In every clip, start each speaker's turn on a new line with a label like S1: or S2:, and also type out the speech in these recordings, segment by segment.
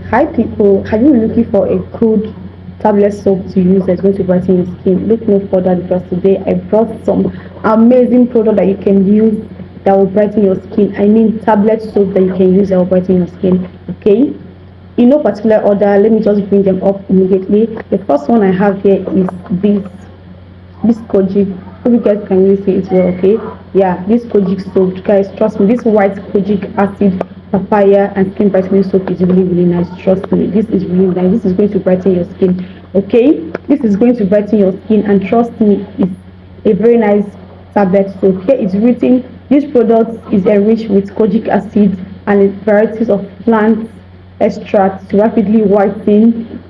S1: Hi people, have you been looking for a good tablet soap to use that's going to brighten your skin? Look no further because today I brought some amazing product that you can use that will brighten your skin. I mean tablet soap that you can use that will brighten your skin. Okay? In no particular order, let me just bring them up immediately. The first one I have here is this kojic. Hope you guys can really see it well. Okay, yeah, this kojic soap, guys, trust me, this white kojic acid papaya and skin brightening soap is really nice. Trust me, this is really nice. This is going to brighten your skin. Okay, this is going to brighten your skin, and trust me, it's a very nice tablet soap. Here it's written this product is enriched with kojic acid and varieties of plant extracts to rapidly whiten,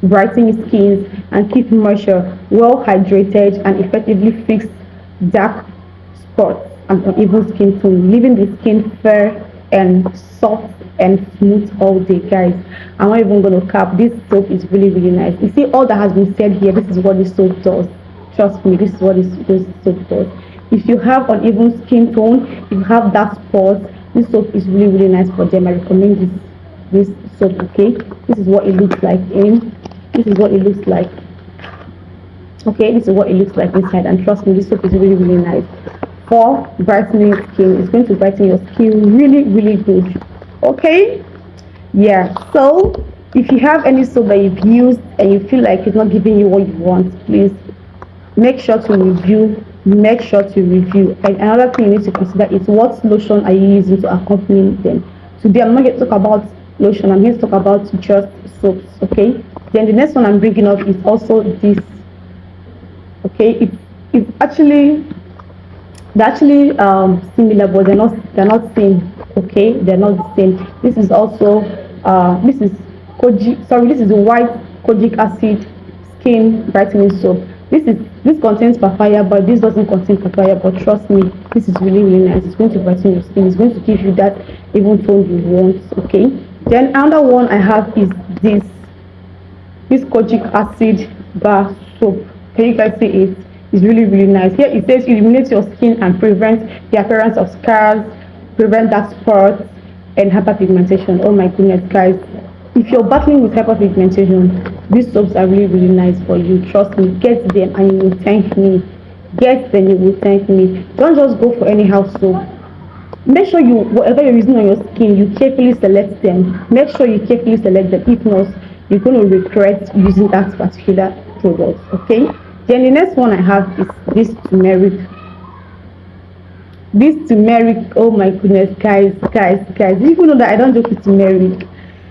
S1: brighten skins and keep moisture, well hydrated, and effectively fix dark spots and uneven skin tone, leaving the skin fair and soft and smooth all day. Guys, I'm not even going to cap. This soap is really nice. You see all that has been said here, this is what this soap does. Trust me, this is what this soap does. If you have uneven skin tone, if you have dark spots, this soap is really nice for them. I recommend this soap. Okay, this is what it looks like this is what it looks like. Okay, this is what it looks like inside, and trust me, this soap is really nice for brightening skin. It's going to brighten your skin really good. Okay, yeah. So if you have any soap that you've used and you feel like it's not giving you what you want, please make sure to review. And another thing you need to consider is what lotion are you using to accompany them. Today I'm not going to talk about lotion, I'm here to talk about just soaps. Okay, then the next one I'm bringing up is also this. Okay, it's actually similar, but they're not same. Okay, they're not the same. This is also this is the white kojic acid skin brightening soap. This contains papaya, but this doesn't contain papaya. But trust me, this is really nice. It's going to brighten your skin. It's going to give you that even tone you want. Okay, then another one I have is this kojic acid bar soap. Can you guys see it? It's really nice. Here it says illuminate your skin and prevent the appearance of scars, prevent dark spots and hyperpigmentation. Oh my goodness, guys, if you're battling with hyperpigmentation, these soaps are really nice for you. Trust me, get them and you will thank me. Get them, you will thank me. Don't just go for anyhow soap. Make sure whatever you're using on your skin, you carefully select them. Make sure you carefully select them. If not, you're going to regret using that particular product. Okay, then the next one I have is this turmeric. Oh my goodness, guys, you know that I don't joke with turmeric.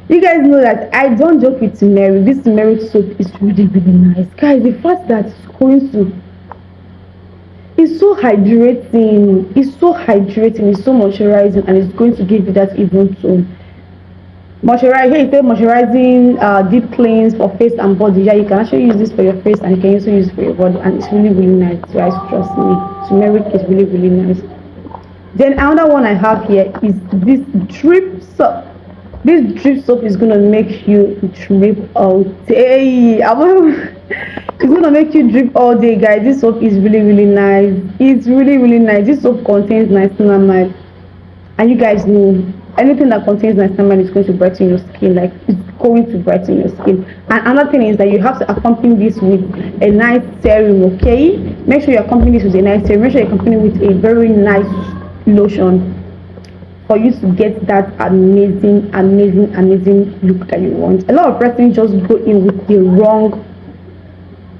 S1: You guys know that I don't joke with turmeric. This turmeric soap is really nice, guys. The fact that it's so hydrating, it's so moisturizing, and it's going to give you that even tone. Moisturize, here it says moisturizing deep cleanse for face and body. Yeah, you can actually use this for your face and you can also use it for your body, and it's really nice, guys. Trust me, turmeric is really nice. Then another one I have here is this drip soap. This drip soap is gonna make you drip all day. It's gonna make you drip all day, guys. This soap is really nice. It's really nice. This soap contains niacinamide, and you guys know anything that contains niacinamide is going to brighten your skin. Like, it's going to brighten your skin. And another thing is that you have to accompany this with a nice serum. Okay, make sure you accompany this with a nice serum. Make sure you accompany it with a very nice lotion for you to get that amazing look that you want. A lot of persons just go in with the wrong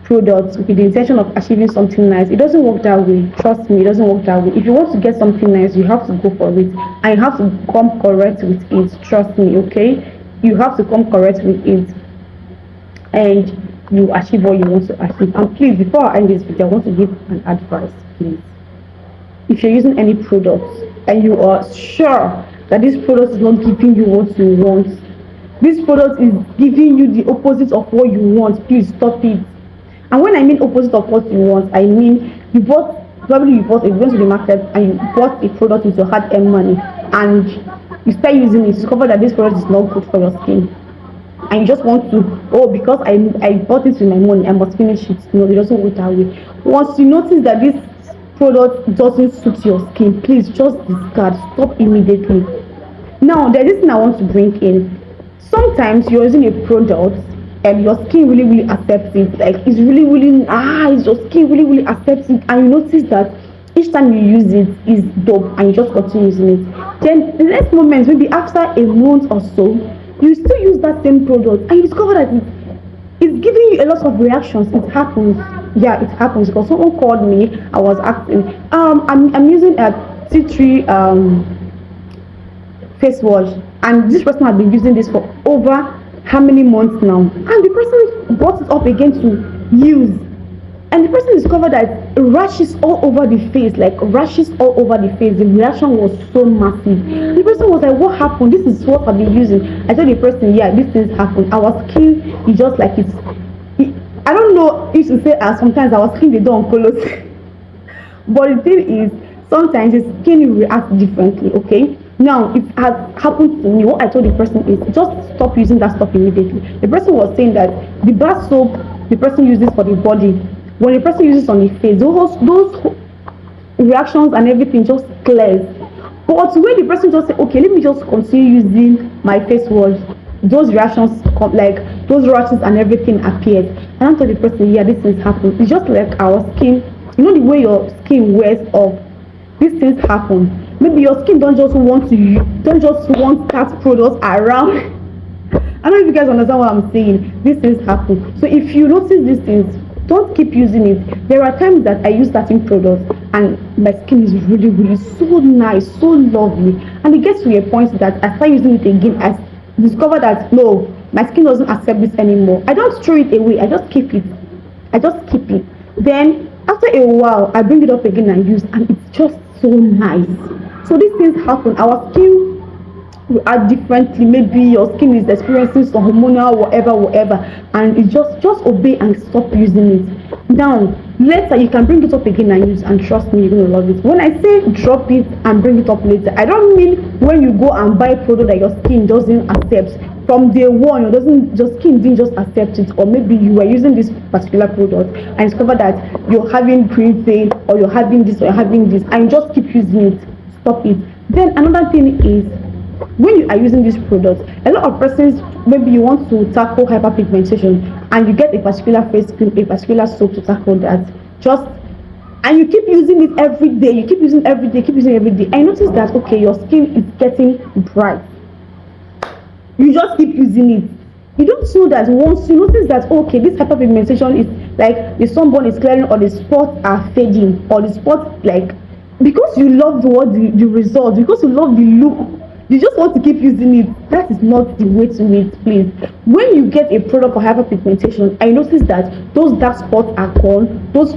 S1: products with the intention of achieving something nice. It doesn't work that way. Trust me, it doesn't work that way. If you want to get something nice, you have to go for it, and you have to come correct with it. Trust me, okay? You have to come correct with it, and you achieve what you want to achieve. And please, before I end this video, I want to give an advice. Please, if you're using any products and you are sure that this product is not giving you what you want, this product is giving you the opposite of what you want, please stop it. And when I mean opposite of what you want, I mean you went to the market and you bought a product with your hard-earned money, and you start using it, you discover that this product is not good for your skin, and you just want to, because I bought it with my money, I must finish it. No, it doesn't work that way. Once you notice that this product doesn't suit your skin, please just discard. Stop immediately. Now there's this thing I want to bring in. sometimes you're using a product and your skin really accepts it, like it's really nice, your skin really accepts it, and you notice that each time you use it is dope and you just continue using it. Then the next moment, maybe after a month or so, you still use that same product and you discover that it's giving you a lot of reactions. It happens. Yeah, it happens because someone called me. I was asking, I'm using a tea tree face wash, and this person had been using this for over how many months now, and the person brought it up again to use, and the person discovered that rashes all over the face, like rashes all over the face. The reaction was so massive. The person was like, what happened? This is what I've been using. I told the person, yeah, these things happen. Our skin is just like I don't know if to say, sometimes our skin they don't color. But the thing is, sometimes the skin reacts differently. Okay, now it has happened to me. What I told the person is just stop using that stuff immediately. The person was saying that the bar soap the person uses for the body, when the person uses on the face, those reactions and everything just clears. But when the person just say, okay, let me just continue using my face wash, those reactions come, like those rashes and everything appears. And I told the person, yeah, this things happen. It's just like our skin. You know the way your skin wears off. These things happen. Maybe your skin don't just want that product around. I don't know if you guys understand what I'm saying. These things happen. So if you notice these things, don't keep using it. There are times that I use certain products and my skin is really so nice, so lovely. And it gets to a point that I start using it again. I discover that no, my skin doesn't accept this anymore. I don't throw it away. I just keep it. Then after a while, I bring it up again and use, and it's just so nice. So these things happen. Our skin will act differently. Maybe your skin is experiencing some hormonal whatever, and it just obey and stop using it. Now later you can bring it up again and use, and trust me, you're gonna love it. When I say drop it and bring it up later, I don't mean when you go and buy a product that your skin doesn't accept from day one. Your skin didn't just accept it, or maybe you were using this particular product and discover that you're having green vein, or you're having this, or you're having this, and you just keep using it. Stop it. Then another thing is, when you are using this product, a lot of persons, maybe you want to tackle hyperpigmentation and you get a particular face cream, a particular soap to tackle that, and you keep using it every day, you keep using every day. I notice that okay, your skin is getting bright. You just keep using it. You don't know that once you notice that okay, this hyperpigmentation is like the sunburn is clearing, or the spots are fading, or the spots, like, because you love the result, because you love the look, you just want to keep using it. That is not the way to it, please. When you get a product for hyperpigmentation, I notice that those dark spots are gone. Those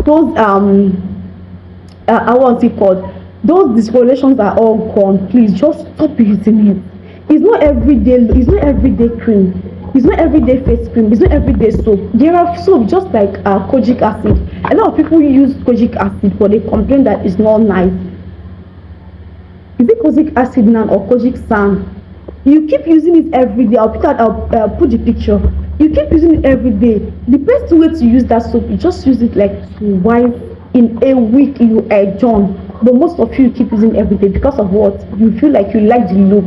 S1: what's it called? Those discolorations are all gone. Please just stop using it. It's not everyday cream. It's not everyday face cream. It's not everyday soap. There are soap just like kojic acid. A lot of people use kojic acid, but they complain that it's not nice. Is it kojic acid now or kojic sand? You keep using it every day. I'll put the picture. You keep using it every day. The best way to use that soap, you just use it like twice in a week. You are done. But most of you keep using it every day because of what? You feel like you like the look.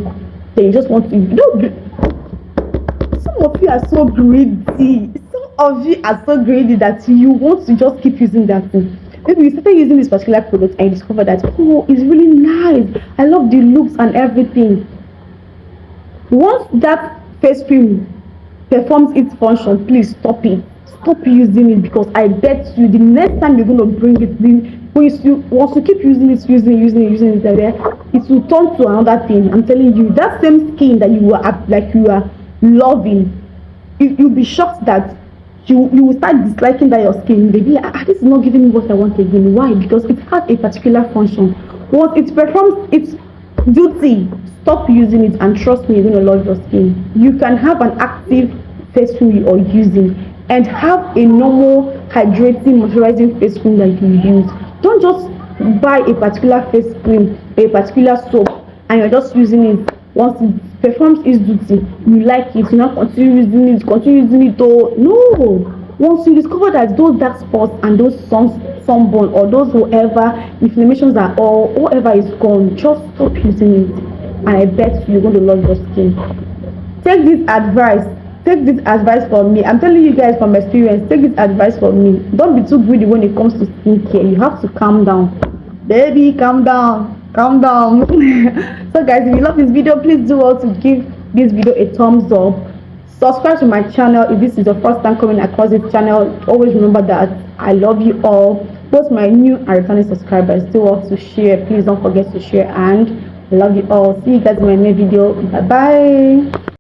S1: Then you just want to. Some of you are so greedy. Some of you are so greedy that you want to just keep using that thing. Maybe you started using this particular product and you discover that oh, it's really nice. I love the looks and everything. Once that face cream performs its function, please stop it. Stop using it, because I bet you the next time you're going to bring it in, once you keep using it, it will turn to another thing. I'm telling you, that same skin that you are loving, you'll be shocked that you will start disliking that your skin. They'll be like, this is not giving me what I want again. Why? Because it has a particular function. Once it performs its duty, stop using it, and trust me, you're going to love your skin. You can have an active face cream you are using and have a normal hydrating moisturizing face cream that you use. Don't just buy a particular face cream, a particular soap, and you're just using it. Once it performs its duty, you like it, you not continue using it. Oh no! Once you discover that those dark spots and those sunburn or those whatever inflammations are all whatever is gone, just stop using it, and I bet you're going to love your skin. take this advice. Take this advice from me. I'm telling you guys from experience. Take this advice from me. Don't be too greedy when it comes to skincare. You have to calm down, baby. Calm down. Calm down. So guys, if you love this video, please do also give this video a thumbs up. Subscribe to my channel if this is your first time coming across this channel. Always remember that I love you all, both my new and returning subscribers. Still want to share, please don't forget to share, and I love you all. See you guys in my next video. Bye bye.